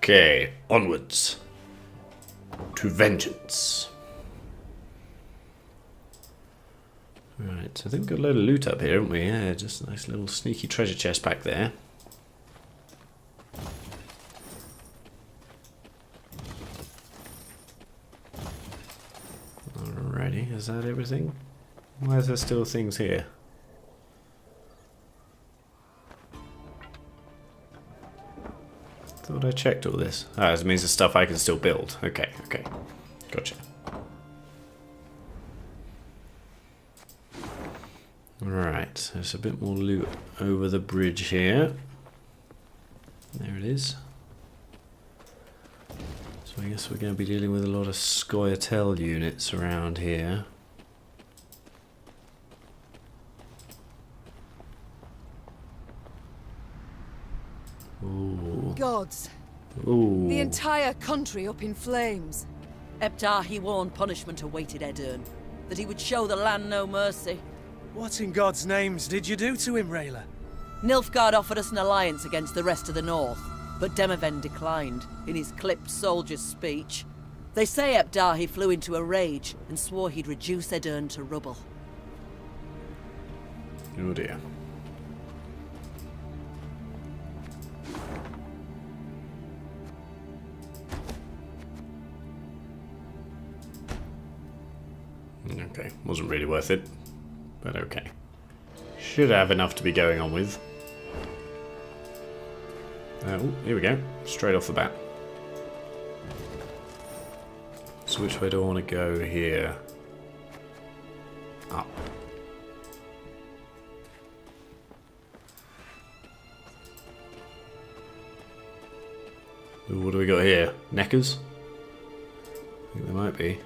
Okay, onwards. To vengeance. Right, so I think we've got a load of loot up here, haven't we? Yeah, just a nice little sneaky treasure chest back there. Alrighty, is that everything? Why is there still things here? Thought I checked all this. Ah, it means the stuff I can still build. Okay, okay. Gotcha. Right, there's a bit more loot over the bridge here. There it is. So I guess we're going to be dealing with a lot of Scoia'tael units around here. Ooh. Gods. Ooh. The entire country up in flames. Ebdar warned punishment awaited Aedirn, that he would show the land no mercy. What in God's names did you do to him, Rayla? Nilfgaard offered us an alliance against the rest of the north, but Demoven declined, in his clipped soldier's speech. They say Ebdar flew into a rage and swore he'd reduce Aedirn to rubble. Oh dear. Okay, wasn't really worth it, but okay. Should have enough to be going on with. Oh, here we go, straight off the bat. So which way do I want to go here? Up. Ooh, what do we got here? Neckers? I think there might be.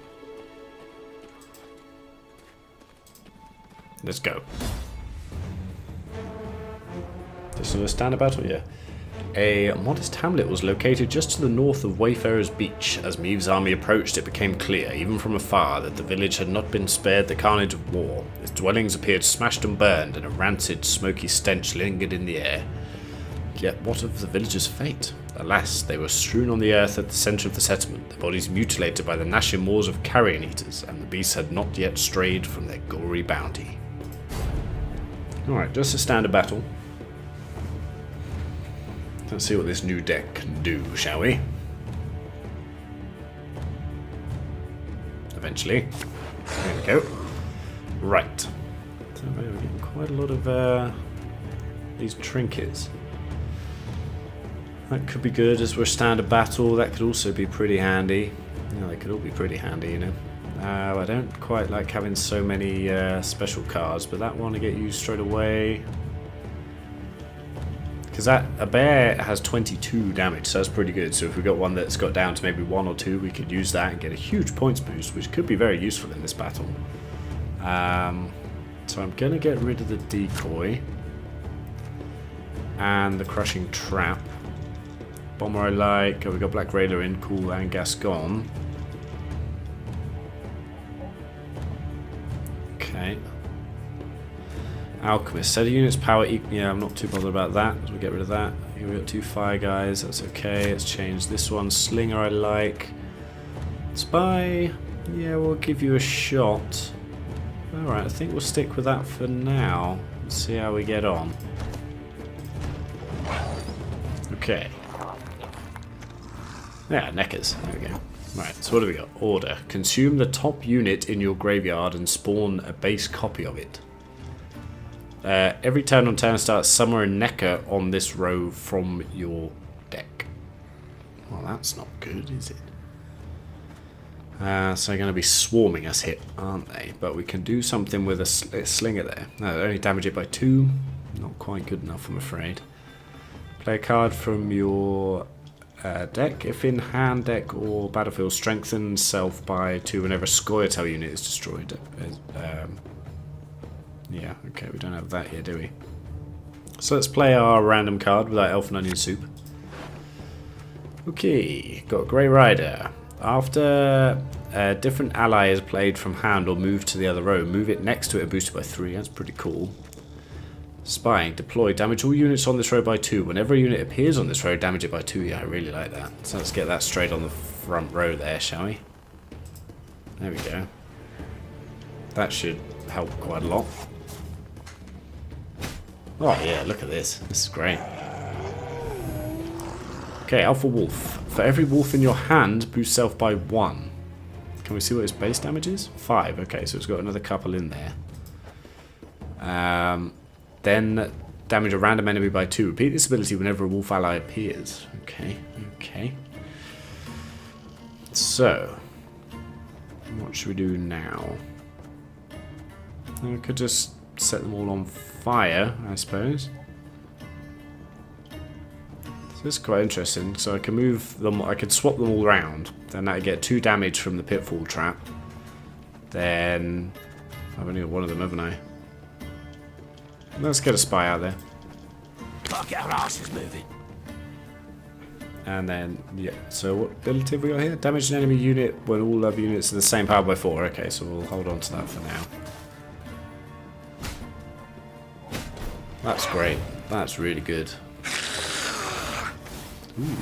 Let's go. Just a standard battle, yeah. A modest hamlet was located just to the north of Wayfarer's Beach. As Meave's army approached, it became clear, even from afar, that the village had not been spared the carnage of war. Its dwellings appeared smashed and burned, and a rancid, smoky stench lingered in the air. Yet what of the villagers' fate? Alas, they were strewn on the earth at the centre of the settlement, their bodies mutilated by the gnashing maws of carrion eaters, and the beasts had not yet strayed from their gory bounty. Alright, just a standard battle. Let's see what this new deck can do, shall we? Eventually. There we go. Right. So we're getting quite a lot of these trinkets. That could be good as we're a standard battle. That could also be pretty handy. Yeah, they could all be pretty handy, you know. I don't quite like having so many special cards, but that one to get used straight away. Because a bear has 22 damage, so that's pretty good. So if we got one that's got down to maybe 1 or 2, we could use that and get a huge points boost, which could be very useful in this battle. So I'm going to get rid of the decoy and the crushing trap. Bomber I like. Oh, we got Black Rayla in, cool, and Gascon. Okay. Alchemist. Set a unit's power equal. Yeah, I'm not too bothered about that. So we get rid of that. Here we got 2 fire guys. That's okay. Let's change this one. Slinger I like. Spy. Yeah, we'll give you a shot. Alright, I think we'll stick with that for now. Let's see how we get on. Okay. Yeah, Neckers. There we go. Right, so what do we got? Order. Consume the top unit in your graveyard and spawn a base copy of it. Every turn on turn start, summon a Necker on this row from your deck. Well, that's not good, is it? So they're going to be swarming us here, aren't they? But we can do something with a slinger there. No, only damage it by 2. Not quite good enough, I'm afraid. Play a card from your deck. If in hand, deck, or battlefield, strengthen self by 2 whenever a Scoia'tael unit is destroyed. Yeah, okay, we don't have that here, do we? So let's play our random card with our Elf and Onion Soup. Okay, got a Grey Rider. After a different ally is played from hand or moved to the other row, move it next to it and boost it by 3. That's pretty cool. Spying, deploy, damage all units on this road by 2. Whenever a unit appears on this road, damage it by 2. Yeah, I really like that. So let's get that straight on the front row there, shall we? There we go. That should help quite a lot. Oh yeah, look at this. This is great. Okay, Alpha Wolf. For every wolf in your hand, boost self by 1. Can we see what his base damage is? 5. Okay, so it's got another couple in there. Then damage a random enemy by 2. Repeat this ability whenever a wolf ally appears. Okay, okay. So, what should we do now? We could just set them all on fire, I suppose. So this is quite interesting. So I can move them, I could swap them all around. Then I get 2 damage from the pitfall trap. Then I've only got one of them, haven't I? Let's get a spy out there. Can't get our asses moving. And then, yeah, so what ability have we got here? Damage an enemy unit when all other units are the same power by 4. Okay, so we'll hold on to that for now. That's great. That's really good. Ooh,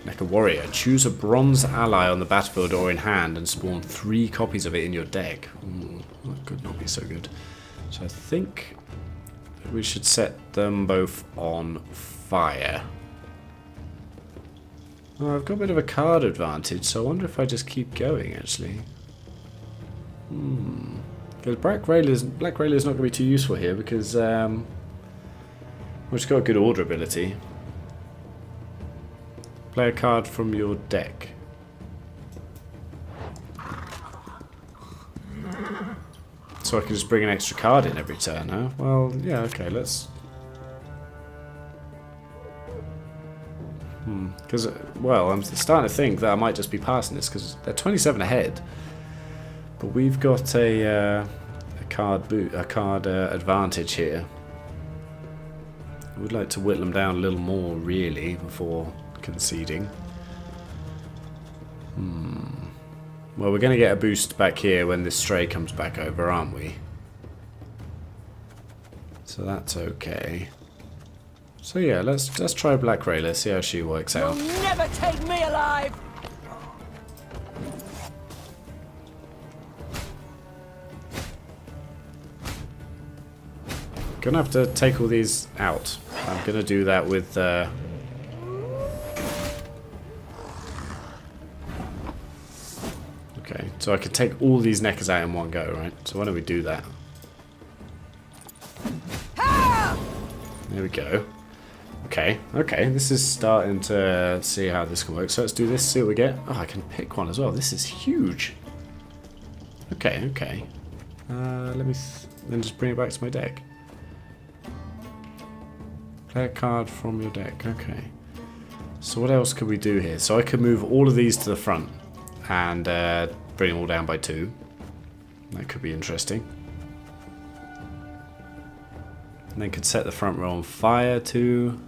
Mecha Warrior. Choose a bronze ally on the battlefield or in hand and spawn 3 copies of it in your deck. Ooh, that could not be so good. So I think we should set them both on fire. Oh, I've got a bit of a card advantage, so I wonder if I just keep going, actually. Because Black Railer's not going to be too useful here, because we've got a good order ability. Play a card from your deck. So I can just bring an extra card in every turn, huh? Well, yeah, okay, let's... Because, well, I'm starting to think that I might just be passing this, because they're 27 ahead. But we've got a card advantage here. I would like to whittle them down a little more, really, before conceding. Well, we're going to get a boost back here when this stray comes back over, aren't we? So that's okay. So yeah, let's try Black Railer, see how she works out. You'll never take me alive! Gonna have to take all these out. I'm gonna do that with okay, so I could take all these neckers out in one go, right? So why don't we do that? There we go. Okay, okay, this is starting to see how this can work. So let's do this, see what we get. Oh, I can pick one as well. This is huge. Okay, okay. Let me then just bring it back to my deck. Play a card from your deck. Okay. So what else could we do here? So I could move all of these to the front and bring them all down by 2. That could be interesting. And then could set the front row on fire too.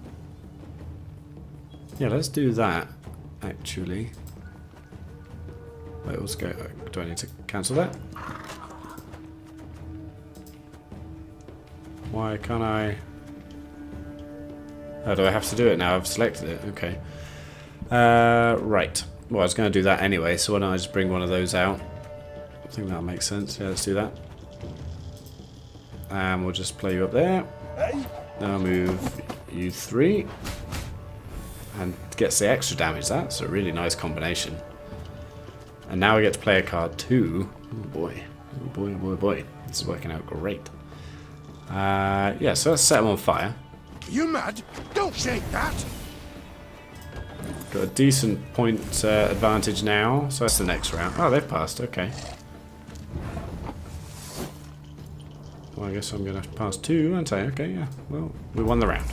Yeah, let's do that, actually. Wait, let's go. Do I need to cancel that? Why can't I? Oh, do I have to do it now? I've selected it. Okay. Right. Well, I was going to do that anyway, so why don't I just bring one of those out? I think that'll make sense. Yeah, let's do that. And we'll just play you up there. Then I'll move you 3. And gets the extra damage. That's a really nice combination. And now we get to play a card too. Oh boy. Oh boy, oh boy, oh boy. This is working out great. Yeah, so let's set them on fire. You mad? Don't shake that! Got a decent point advantage now. So that's the next round. Oh, they've passed. Okay. Well, I guess I'm going to pass 2, aren't I? Okay, yeah. Well, we won the round.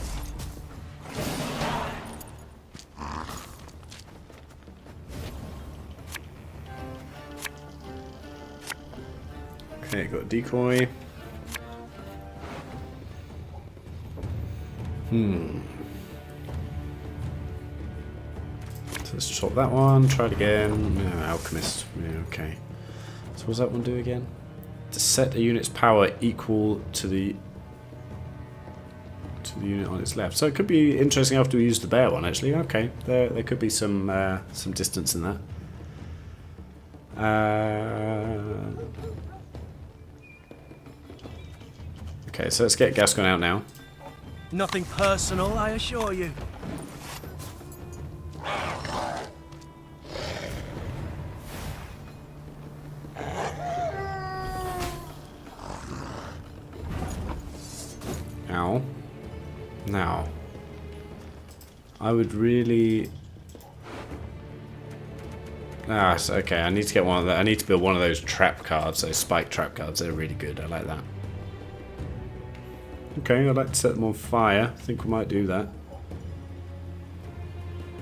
Okay, got a decoy. So let's chop that one. Try it again. Yeah, Alchemist. Yeah, okay. So what does that one do again? To set a unit's power equal to the... to the unit on its left. So it could be interesting after we use the bear one, actually. Okay, there could be some distance in that. Okay, so let's get Gascon out now. Nothing personal, I assure you. Ow. Now, I would really... so, okay, I need to get one of the... I need to build one of those trap cards, those spike trap cards. They're really good. I like that. Okay, I'd like to set them on fire. I think we might do that.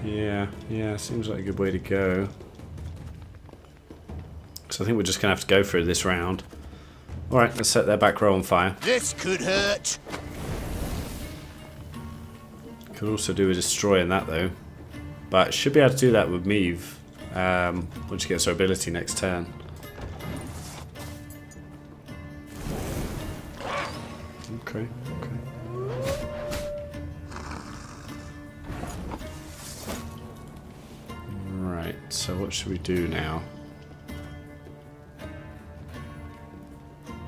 Yeah, seems like a good way to go. So I think we're just going to have to go through this round. Alright, let's set their back row on fire. This could hurt. Could also do with destroying that though. But should be able to do that with Meave once she gets her ability next turn. Okay. Right, so what should we do now?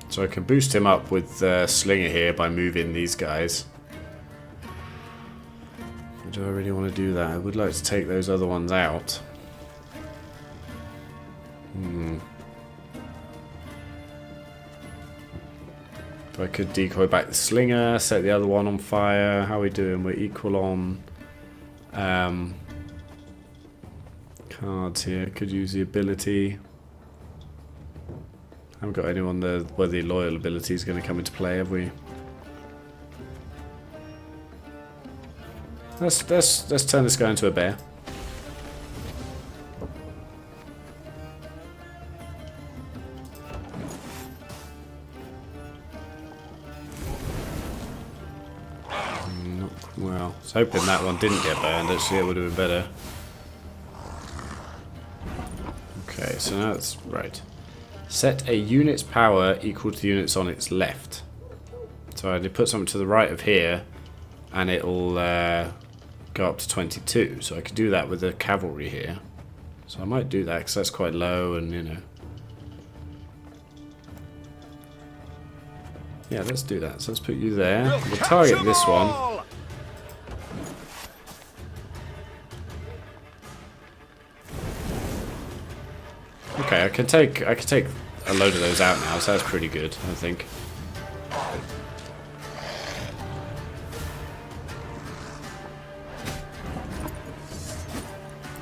So I can boost him up with Slinger here by moving these guys. Do I really want to do that? I would like to take those other ones out. If I could decoy back the Slinger, set the other one on fire. How are we doing? We're equal on cards here. Could use the ability. Haven't got anyone where the loyal ability is going to come into play, have we? Let's turn this guy into a bear. Well, I was hoping that one didn't get burned. Actually, it would have been better. Okay, so now it's right. Set a unit's power equal to the units on its left. So I need to put something to the right of here, and it'll go up to 22. So I could do that with the cavalry here. So I might do that because that's quite low, and you know. Yeah, let's do that. So let's put you there. We'll target this one. Okay, I can take a load of those out now, so that's pretty good, I think.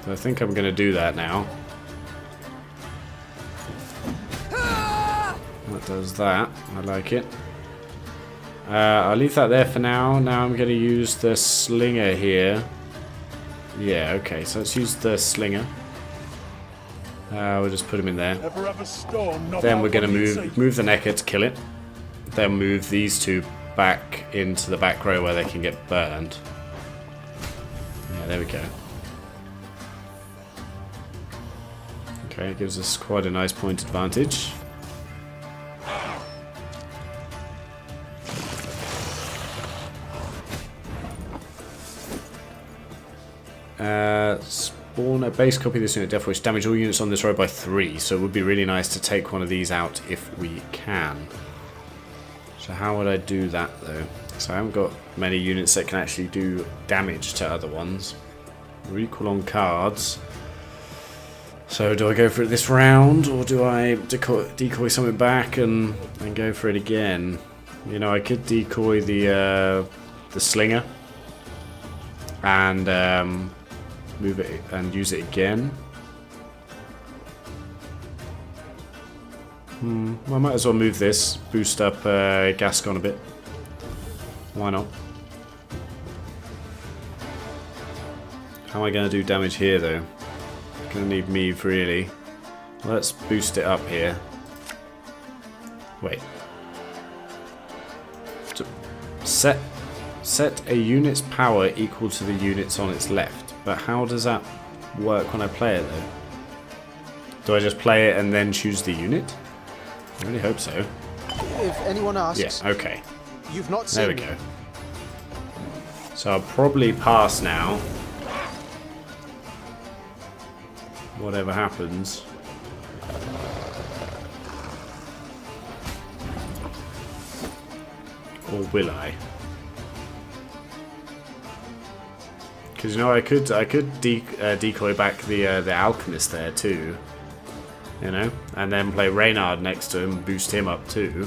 So I think I'm going to do that now. That does that. I like it. I'll leave that there for now. Now I'm going to use the Slinger here. Yeah, okay, so let's use the Slinger. We'll just put him in there. Then we're going to move the Necker to kill it. Then move these two back into the back row where they can get burned. Yeah, there we go. Okay, it gives us quite a nice point advantage. Spawn a base copy of this unit death wish. Damage all units on this row by 3. So it would be really nice to take one of these out if we can. So how would I do that though? So I haven't got many units that can actually do damage to other ones. We're equal on cards. So do I go for it this round, or do I decoy something back and go for it again? You know, I could decoy the Slinger and move it and use it again. Well, I might as well move this, boost up Gascon a bit. Why not? How am I going to do damage here though? Gonna need Meave really. Let's boost it up here. Wait. So set a unit's power equal to the units on its left. But how does that work when I play it though? Do I just play it and then choose the unit? I really hope so. If anyone asks, yeah, okay. You've not seen there we go. So I'll probably pass now. Whatever happens. Or will I? Because, you know, I could decoy back the alchemist there too, you know, and then play Reynard next to him, boost him up too.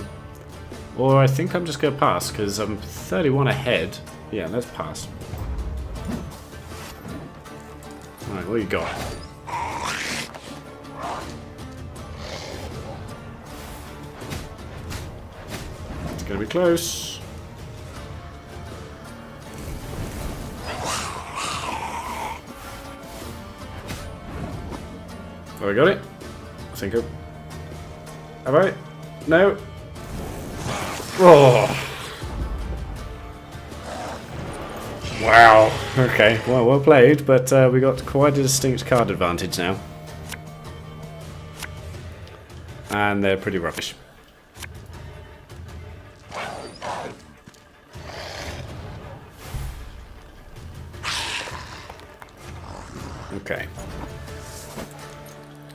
Or I think I'm just gonna pass because I'm 31 ahead. Yeah, let's pass. All right, what you got? It's gonna be close. Have I got it? I think I've... Have I? No. Oh. Wow. Okay. Well played, but we got quite a distinct card advantage now. And they're pretty rubbish. Okay.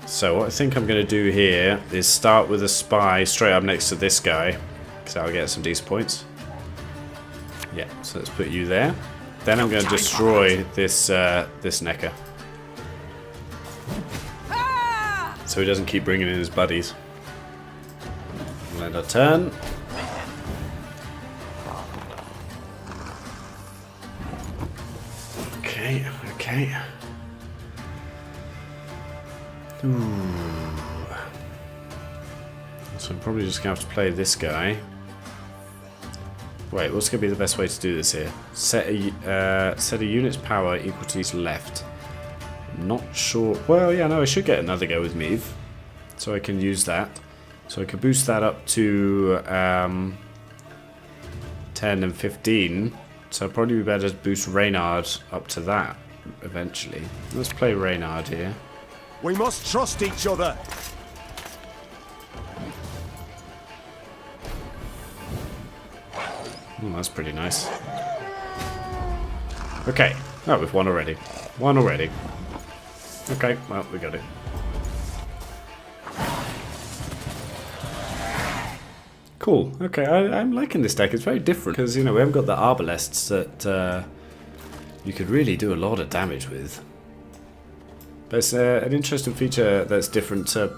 So what I think I'm going to do here is start with a spy straight up next to this guy, because I'll get some decent points. Yeah, so let's put you there. Then I'm going to destroy this this Necker, so he doesn't keep bringing in his buddies. We'll end our turn. Okay, okay. Ooh. So I'm probably just going to have to play this guy. Wait, what's going to be the best way to do this here? Set a unit's power equal to his left. Not sure. Well, yeah, no, I should get another go with Meave, so I can use that. So I can boost that up to 10 and 15. So it'd probably be better to boost Reynard up to that eventually. Let's play Reynard here. We must trust each other. Oh, that's pretty nice. Okay. Oh, we've won already. Won already. Okay, well, we got it. Cool. Okay, I'm liking this deck. It's very different because, you know, we haven't got the arbalests that you could really do a lot of damage with. But it's an interesting feature that's different to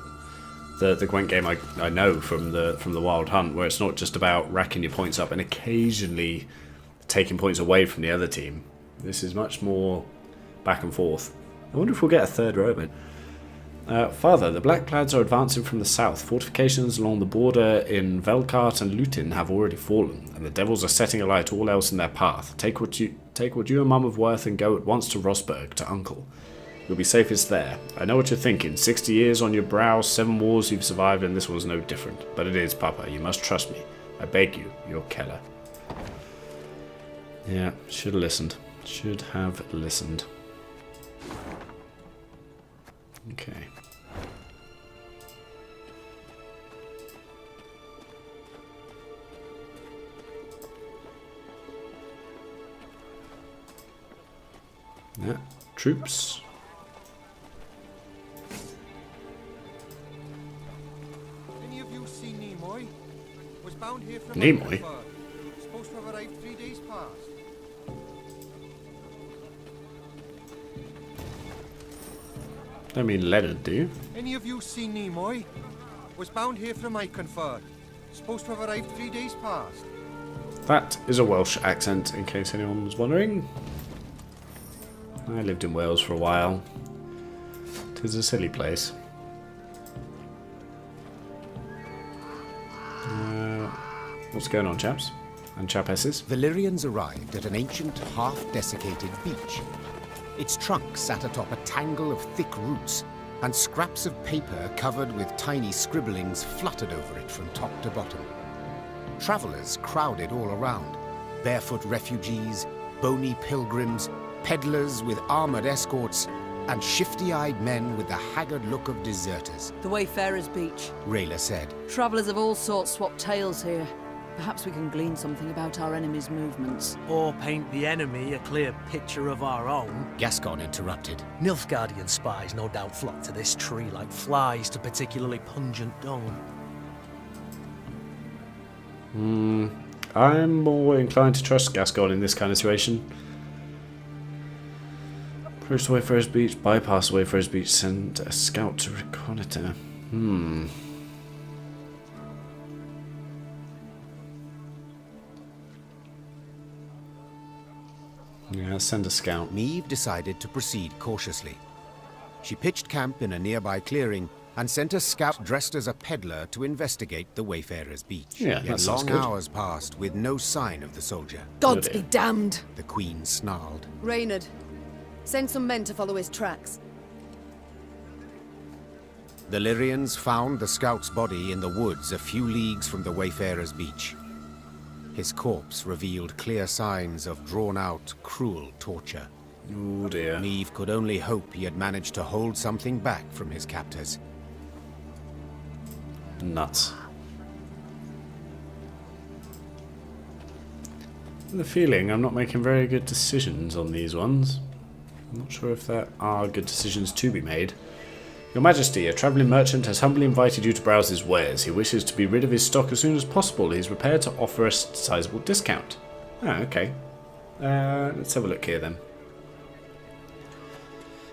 the Gwent game I know from the Wild Hunt, where it's not just about racking your points up and occasionally taking points away from the other team. This is much more back and forth. I wonder if we'll get a third Roman. Father, the Blackclads are advancing from the south. Fortifications along the border in Velkart and Lutin have already fallen, and the devils are setting alight all else in their path. Take what you and Mum have worth and go at once to Rosberg, to Uncle. You'll be safest there. I know what you're thinking. 60 years on your brow, 7 wars you've survived, and this one's no different. But it is, Papa. You must trust me. I beg you. You're Keller. Yeah, should have listened. Should have listened. Okay. Yeah, troops. Any of you seen Nimoy? Was bound here from Nimoy? Supposed to have arrived 3 days past. Don't mean Leonard, do you? Any of you seen Nimoy? Was bound here from Iconford. Supposed to have arrived 3 days past. That is a Welsh accent, in case anyone was wondering. I lived in Wales for a while. 'Tis a silly place. What's going on, chaps? And chapesses? The Lyrians arrived at an ancient, half-desiccated beach. Its trunk sat atop a tangle of thick roots, and scraps of paper covered with tiny scribblings fluttered over it from top to bottom. Travellers crowded all around. Barefoot refugees, bony pilgrims, peddlers with armoured escorts, and shifty-eyed men with the haggard look of deserters. The Wayfarer's Beach. Rayla said. Travellers of all sorts swap tales here. Perhaps we can glean something about our enemy's movements. Or paint the enemy a clear picture of our own. Gascon interrupted. Nilfgaardian spies no doubt flock to this tree like flies to particularly pungent dung. I'm more inclined to trust Gascon in this kind of situation. Approach the Wayfarer's Beach, bypass the Wayfarer's Beach, send a scout to reconnoiter. Yeah, send a scout. Meve decided to proceed cautiously. She pitched camp in a nearby clearing and sent a scout dressed as a peddler to investigate the Wayfarer's Beach. Yeah, that Yet sounds long good. hours passed with no sign of the soldier. Gods dear. be damned! The Queen snarled. Reynard, send some men to follow his tracks. The Lyrians found the scout's body in the woods a few leagues from the Wayfarer's Beach. His corpse revealed clear signs of drawn-out, cruel torture. Oh dear. Meve could only hope he had managed to hold something back from his captors. Nuts. The feeling I'm not making very good decisions on these ones. I'm not sure if there are good decisions to be made. Your Majesty, a travelling merchant has humbly invited you to browse his wares. He wishes to be rid of his stock as soon as possible. He is prepared to offer a sizable discount. Ah, okay. Let's have a look here then.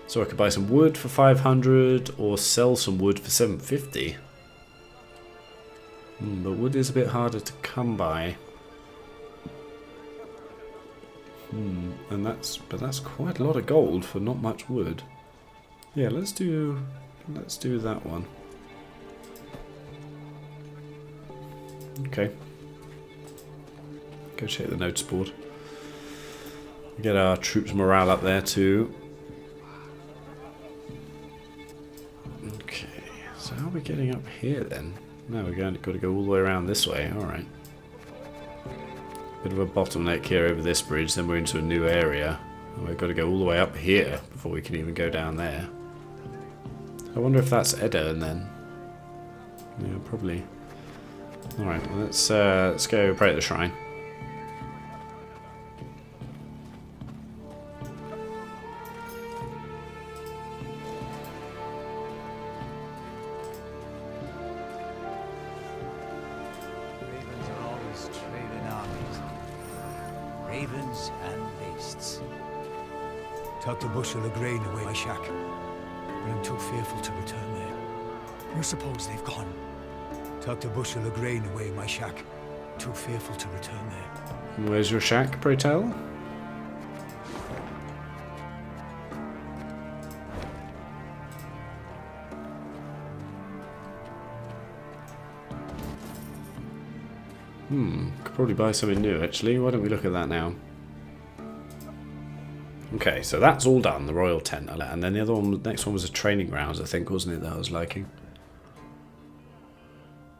So I could buy some wood for 500 or sell some wood for 750. But wood is a bit harder to come by. And that's quite a lot of gold for not much wood. Yeah, let's do that one. Okay. Go check the notice board. Get our troops' morale up there too. Okay, so how are we getting up here then? No, we're got to go all the way around this way. All right. Bit of a bottleneck here over this bridge. Then we're into a new area. And we've got to go all the way up here before we can even go down there. I wonder if that's Aedirn then. Yeah, probably. All right, well, let's go pray at the shrine. Ravens are always trading armies. Ravens and beasts. Tucked a bushel of grain away my shack, but I'm too fearful to return there. Where suppose they've gone? Tucked a bushel of grain away my shack, too fearful to return there. Where's your shack, pray tell? Could probably buy something new actually. Why don't we look at that now? Okay, so that's all done, the royal tent. And then the other one, next one was a training grounds, I think, wasn't it, that I was liking?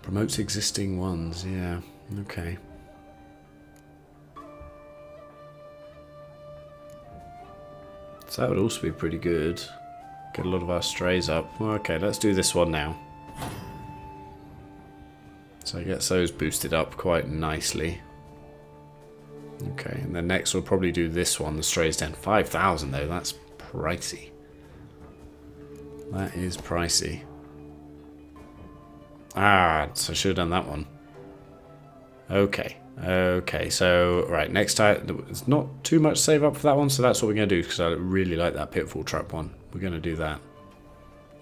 Promotes existing ones, yeah. Okay. So that would also be pretty good. Get a lot of our strays up. Well, okay, let's do this one now. So it gets those boosted up quite nicely. Okay, and then next we'll probably do this one, the Strays Den. 5,000 though, that's pricey. That is pricey. Ah, so I should have done that one. Okay, okay, so, right, next time, there's not too much save up for that one, so that's what we're going to do, because I really like that Pitfall Trap one. We're going to do that.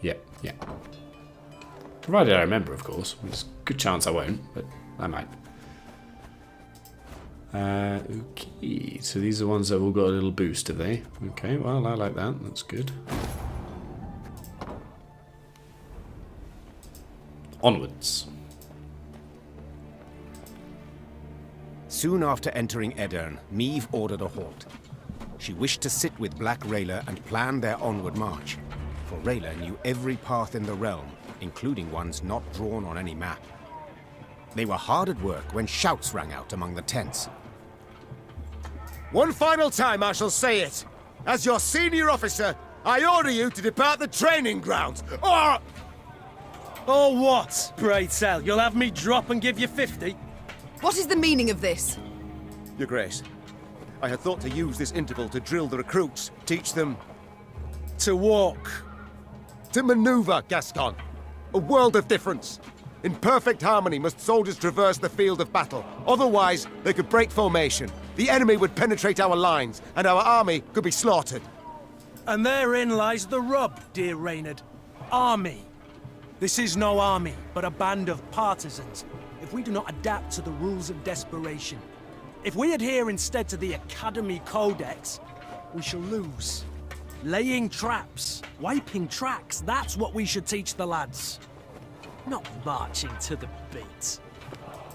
Yep, yeah. Provided I remember, of course. There's a good chance I won't, but I might. Okay, so these are the ones that have all got a little boost, have they? Okay, well, I like that. That's good. Onwards. Soon after entering Aedirn, Meve ordered a halt. She wished to sit with Black Rayla and plan their onward march, for Rayla knew every path in the realm, including ones not drawn on any map. They were hard at work when shouts rang out among the tents. One final time I shall say it. As your senior officer, I order you to depart the training grounds, or... Oh, what? Pray tell, you'll have me drop and give you 50? What is the meaning of this? Your Grace, I had thought to use this interval to drill the recruits, teach them to walk, to maneuver, Gascon. A world of difference. In perfect harmony must soldiers traverse the field of battle. Otherwise, they could break formation. The enemy would penetrate our lines, and our army could be slaughtered. And therein lies the rub, dear Reynard. Army. This is no army, but a band of partisans. If we do not adapt to the rules of desperation, if we adhere instead to the Academy Codex, we shall lose. Laying traps, wiping tracks, that's what we should teach the lads. Not marching to the beat.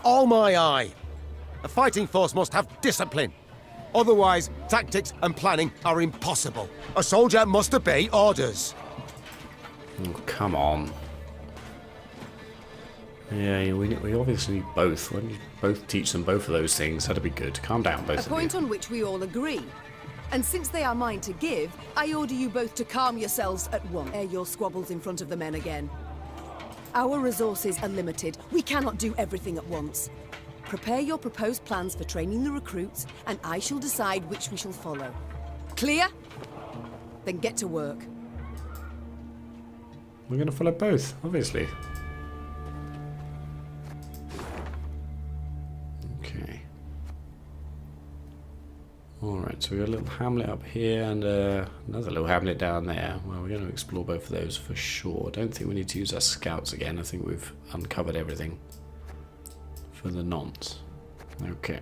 All my eye. A fighting force must have discipline. Otherwise, tactics and planning are impossible. A soldier must obey orders. Oh, come on. Yeah, we obviously need both. Why don't you both teach them both of those things? That'd be good. Calm down, both of A you. point on which we all agree. And since they are mine to give, I order you both to calm yourselves at once. Air your squabbles in front of the men again. Our resources are limited. We cannot do everything at once. Prepare your proposed plans for training the recruits, and I shall decide which we shall follow. Clear? Then get to work. We're going to follow both, obviously. Okay. Alright, so we've got a little hamlet up here and another little hamlet down there. Well, we're going to explore both of those for sure. I don't think we need to use our scouts again. I think we've uncovered everything for the nonce. Okay.